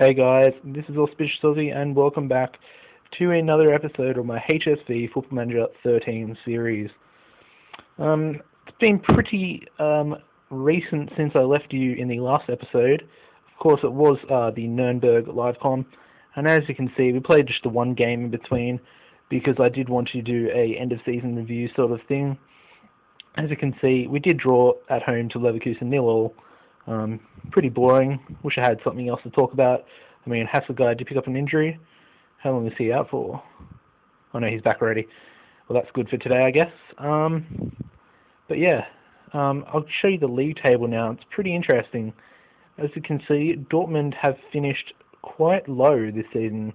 Hey guys, this is AuspiciousAussie and welcome back to another episode of my HSV Football Manager 13 series. It's been pretty recent since I left you in the last episode. Of course, it was the Nuremberg LiveCom, and as you can see, we played just the one game in between because I did want to do a end-of-season review sort of thing. As you can see, we did draw at home to Leverkusen 0-0. Pretty boring. Wish I had something else to talk about. I mean, Hasselgaard did pick up an injury. How long is he out for? Oh no, he's back already. Well, that's good for today, I guess. But yeah, I'll show you the league table now. It's pretty interesting. As you can see, Dortmund have finished quite low this season.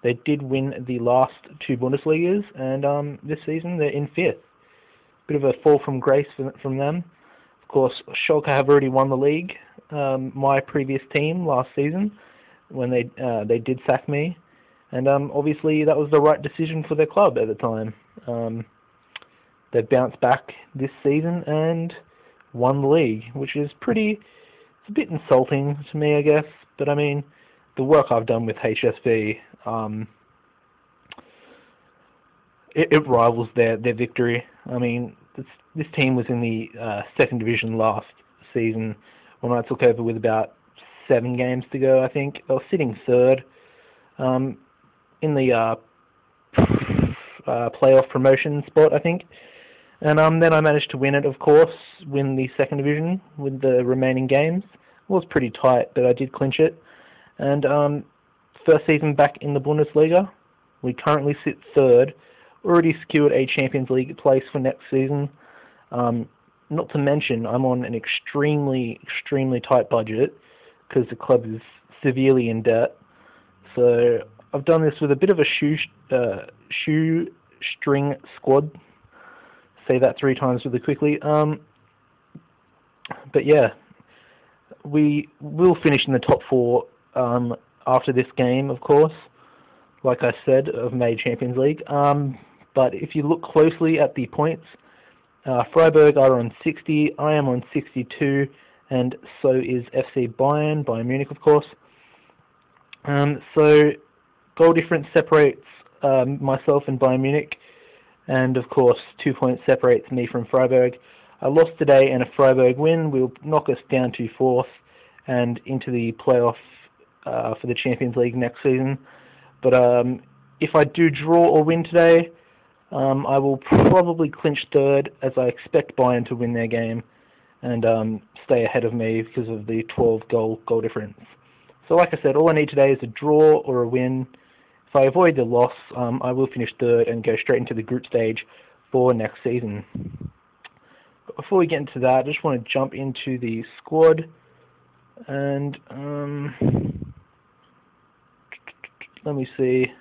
They did win the last two Bundesligas, and this season they're in 5th. Bit of a fall from grace from them. Of course, Schalke have already won the league. My previous team last season, when they did sack me, and obviously that was the right decision for their club at the time. They bounced back this season and won the league, which is it's a bit insulting to me, I guess. But I mean, the work I've done with HSV, it rivals their victory. I mean, this team was in the second division last season when I took over with about 7 games to go, I think. They were sitting 3rd in the playoff promotion spot, I think. And then I managed to win it, of course, win the second division with the remaining games. It was pretty tight, but I did clinch it. And first season back in the Bundesliga, we currently sit 3rd. Already secured a Champions League place for next season. Not to mention, I'm on an extremely tight budget because the club is severely in debt. So I've done this with a bit of a shoestring squad. Say that 3 times really quickly. But yeah, we will finish in the top 4 after this game, of course. Like I said, I've made Champions League. But if you look closely at the points, Freiburg are on 60, I am on 62, and so is FC Bayern Munich, of course. So goal difference separates myself and Bayern Munich, and of course 2 points separates me from Freiburg. A loss today and a Freiburg win will knock us down to 4th and into the playoff for the Champions League next season. But if I do draw or win today, I will probably clinch 3rd, as I expect Bayern to win their game and stay ahead of me because of the 12 goal difference. So like I said, all I need today is a draw or a win. If I avoid the loss, I will finish 3rd and go straight into the group stage for next season. But before we get into that, I just want to jump into the squad and let me see.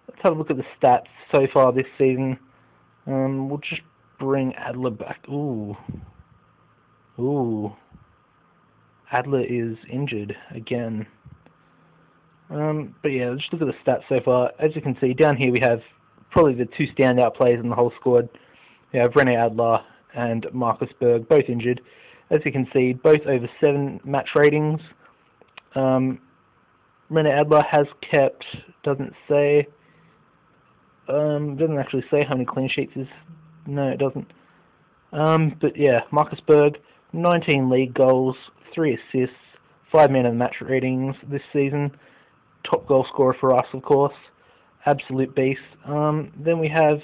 Let's have a look at the stats so far this season. We'll just bring Adler back. Ooh. Adler is injured again. But yeah, let's just look at the stats so far. As you can see, down here we have probably the 2 standout players in the whole squad. We have Rene Adler and Marcus Berg, both injured. As you can see, both over 7 match ratings. Rene Adler has kept, doesn't actually say how many clean sheets is. No, it doesn't. But yeah, Marcus Berg, 19 league goals, 3 assists, 5 man of the match ratings this season. Top goal scorer for us, of course. Absolute beast. Then we have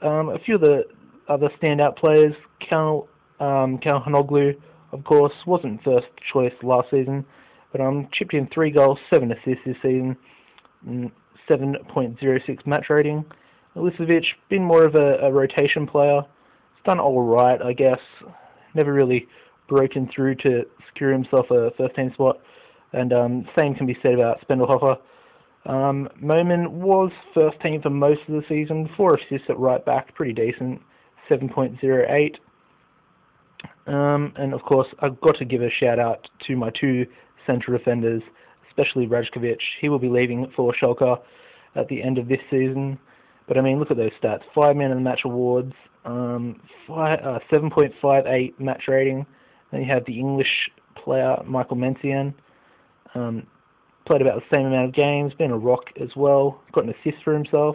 a few of the other standout players. Cal Hanoglu, of course, wasn't first choice last season, but chipped in 3 goals, 7 assists this season, 7.06 match rating. Ilicevic, been more of a rotation player. He's done all right, I guess. Never really broken through to secure himself a first-team spot. And same can be said about Spendelhofer. Moman was first team for most of the season. 4 assists at right back, pretty decent. 7.08. And of course, I've got to give a shout out to my 2 central defenders, especially Rajkovic. He will be leaving for Schalke at the end of this season. But I mean, look at those stats: 5 man of the match awards, 7.58 match rating. Then you have the English player Michael Mensien, played about the same amount of games, been a rock as well, got an assist for himself,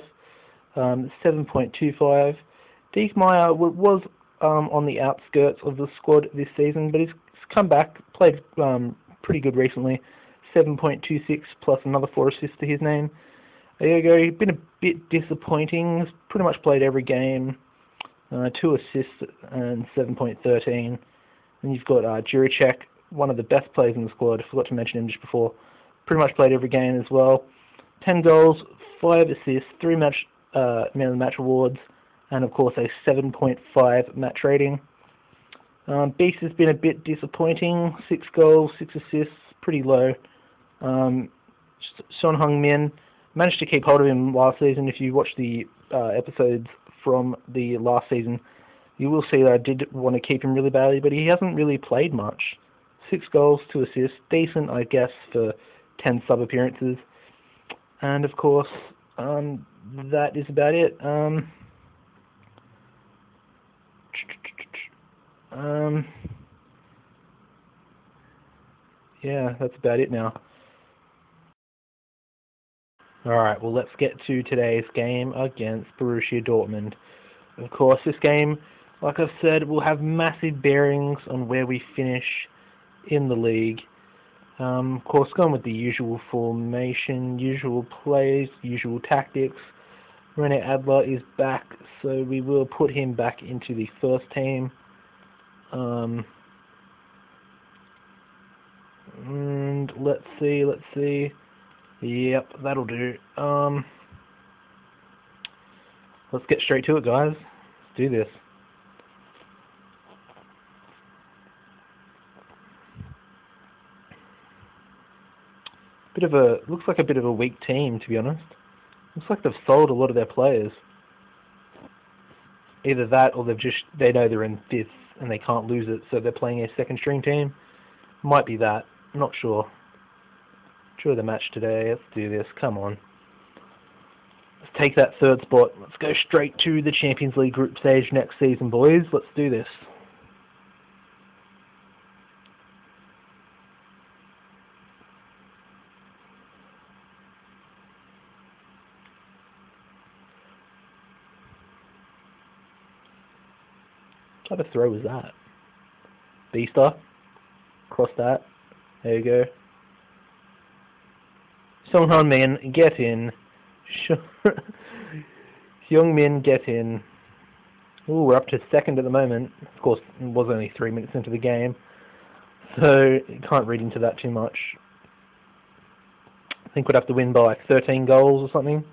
7.25. Diekmeyer was on the outskirts of the squad this season, but he's come back, played pretty good recently, 7.26 plus another 4 assists to his name. There you go, he's been a bit disappointing, he's pretty much played every game, 2 assists and 7.13. And you've got Juricek, one of the best players in the squad, forgot to mention him just before, pretty much played every game as well. 10 goals, 5 assists, 3 man of the match awards, and of course a 7.5 match rating. Beast has been a bit disappointing, 6 goals, 6 assists, pretty low. Son Heung-min managed to keep hold of him last season. If you watch the episodes from the last season, you will see that I did want to keep him really badly, but he hasn't really played much. 6 goals, 2 assists, decent I guess for 10 sub appearances. And of course, that is about it. Yeah, that's about it now. Alright, well let's get to today's game against Borussia Dortmund. Of course, this game, like I've said, will have massive bearings on where we finish in the league. Of course, going with the usual formation, usual plays, usual tactics. Rene Adler is back, so we will put him back into the first team. And let's see. Yep, that'll do. Let's get straight to it, guys. Let's do this. Looks like a bit of a weak team, to be honest. Looks like they've sold a lot of their players. Either that, or they know they're in 5th and they can't lose it, so they're playing a second string team. Might be that. Not sure. Enjoy the match today. Let's do this. Come on. Let's take that 3rd spot. Let's go straight to the Champions League group stage next season, boys. Let's do this. What type of throw was that? Beaster. Cross that. There you go. Son Heung-min, get in. Heung-min, get in. Ooh, we're up to 2nd at the moment. Of course, it was only 3 minutes into the game, so you can't read into that too much. I think we'd have to win by like 13 goals or something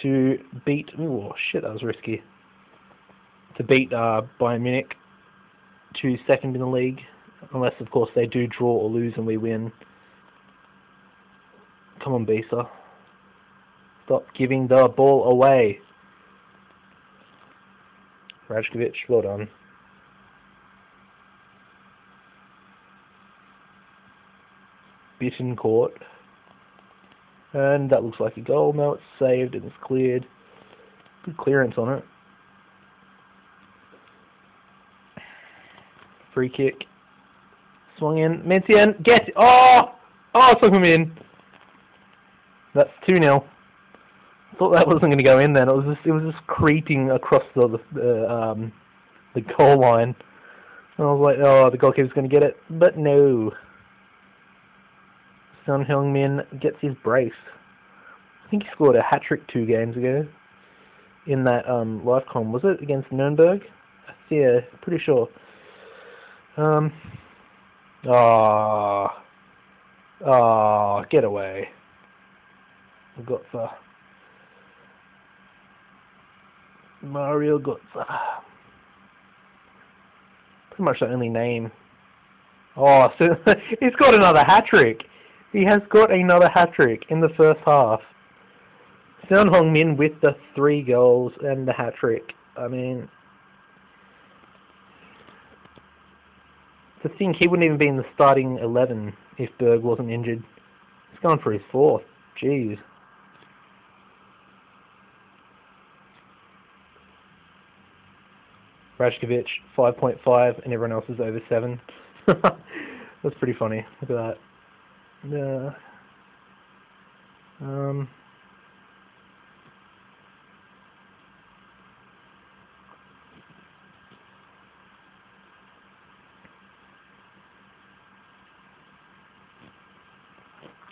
to beat... Oh, shit, that was risky. To beat Bayern Munich to 2nd in the league. Unless, of course, they do draw or lose and we win. Come on, Bisa. Stop giving the ball away. Rajkovic, well done. Bittencourt. And that looks like a goal. No, it's saved and it's cleared. Good clearance on it. Free kick. Swung in. Mensien, get it! Oh! Oh, swung him in. That's 2-0. Thought that wasn't going to go in then. It was just creeping across the goal line. And I was like, oh, the goalkeeper's going to get it. But no. Son Heung-min gets his brace. I think he scored a hat-trick 2 games ago. In that live com. Was it against Nuremberg? Yeah, pretty sure. Get away. Götze. Mario Götze. Pretty much the only name. Oh, so he's got another hat-trick. He has got another hat-trick in the first half. Son Heung-min with the 3 goals and the hat-trick. I mean... to think he wouldn't even be in the starting 11 if Berg wasn't injured. He's going for his 4th. Jeez. Rajkovic 5.5, and everyone else is over 7. That's pretty funny. Look at that.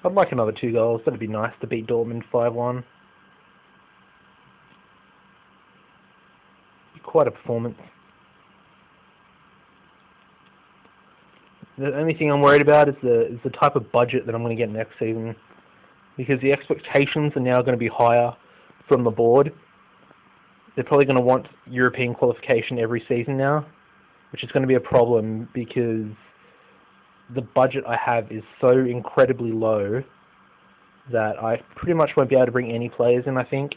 I'd like another 2 goals. That'd be nice to beat Dortmund 5-1. Quite a performance. The only thing I'm worried about is the type of budget that I'm going to get next season, because the expectations are now going to be higher from the board. They're probably going to want European qualification every season now, which is going to be a problem because the budget I have is so incredibly low that I pretty much won't be able to bring any players in, I think.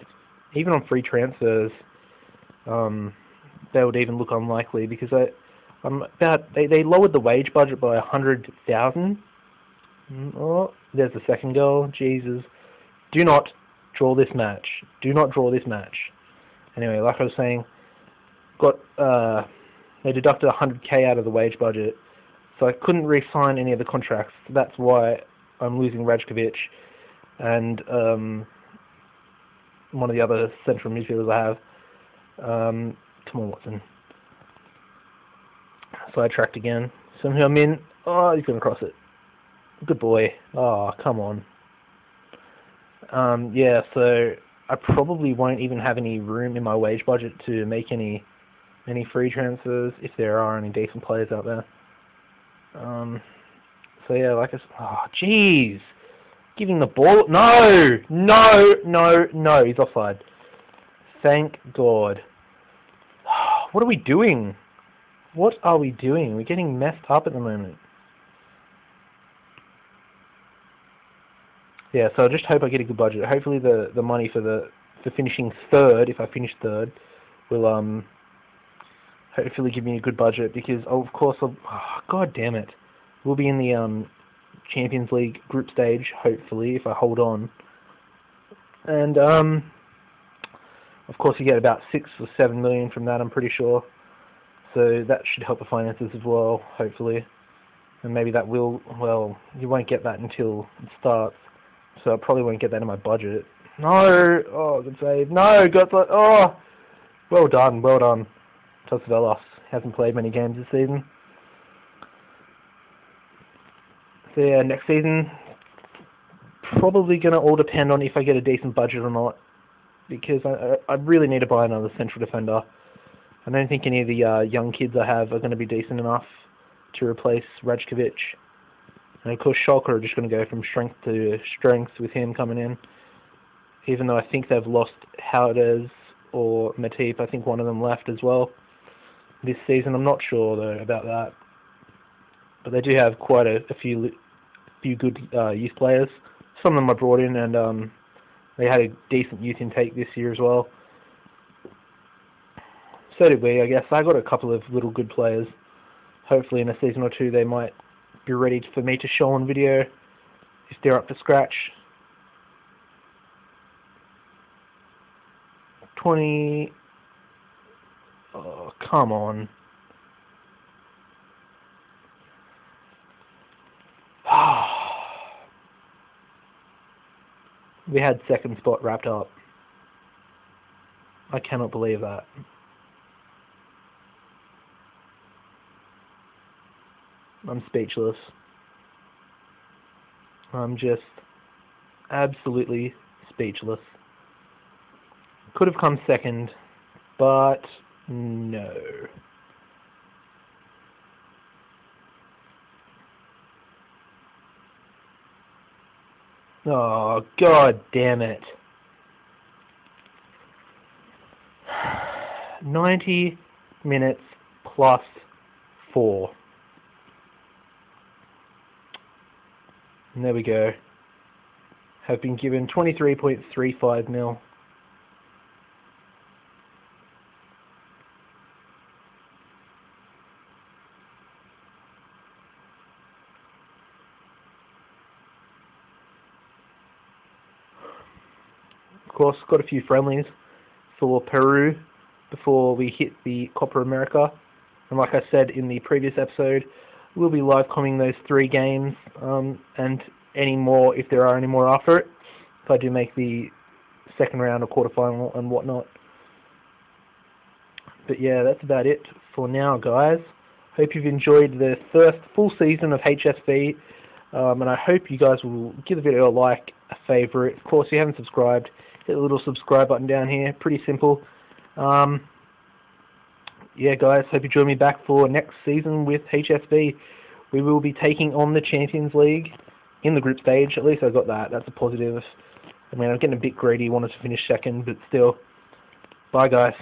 Even on free transfers, they would even look unlikely, because they lowered the wage budget by 100,000. Oh, there's the second goal. Jesus. Do not draw this match. Do not draw this match. Anyway, like I was saying, they deducted 100k out of the wage budget, so I couldn't re-sign any of the contracts. That's why I'm losing Rajkovic and one of the other central midfielders I have. Come on, Watson. Sidetracked again. Somehow I'm in. Oh, he's going to cross it. Good boy. Oh, come on. Yeah, so I probably won't even have any room in my wage budget to make any free transfers, if there are any decent players out there. So yeah, like oh, jeez. Giving the ball. No! No! No! No! He's offside. Thank God. What are we doing? What are we doing? We're getting messed up at the moment. Yeah, so I just hope I get a good budget. Hopefully the money for finishing third, if I finish third, will hopefully give me a good budget, because of course God damn it. We'll be in the Champions League group stage, hopefully, if I hold on. And of course you get about 6 or 7 million from that, I'm pretty sure. So that should help the finances as well, hopefully. And maybe that will, well, you won't get that until it starts. So I probably won't get that in my budget. No! Oh, good save. No! Got that. Oh! Well done, well done. Tosvelos hasn't played many games this season. So yeah, next season, probably going to all depend on if I get a decent budget or not. Because I really need to buy another central defender. I don't think any of the young kids I have are going to be decent enough to replace Rajkovic. And of course Schalke are just going to go from strength to strength with him coming in. Even though I think they've lost Howders or Matip, I think one of them left as well this season. I'm not sure though about that. But they do have quite a few good youth players. Some of them I brought in, and they had a decent youth intake this year as well. So did we, I guess. I got a couple of little good players. Hopefully in a season or two they might be ready for me to show on video if they're up to scratch. 20... Oh, come on. We had second spot wrapped up. I cannot believe that. I'm speechless. I'm just absolutely speechless. Could have come second, but no. Oh, God damn it. 90 minutes plus 4. And there we go. Have been given 23.35 mil. Of course, got a few friendlies for Peru before we hit the Copa America. And like I said in the previous episode, we'll be live commenting those 3 games, and any more if there are any more after it, if I do make the second round or quarterfinal and whatnot. But yeah, that's about it for now, guys. Hope you've enjoyed the first full season of HSV, and I hope you guys will give the video a like, a favourite. Of course, if you haven't subscribed, hit the little subscribe button down here. Pretty simple. Yeah, guys, hope you join me back for next season with HSV. We will be taking on the Champions League in the group stage. At least I got that. That's a positive. I mean, I'm getting a bit greedy, wanted to finish second, but still. Bye, guys.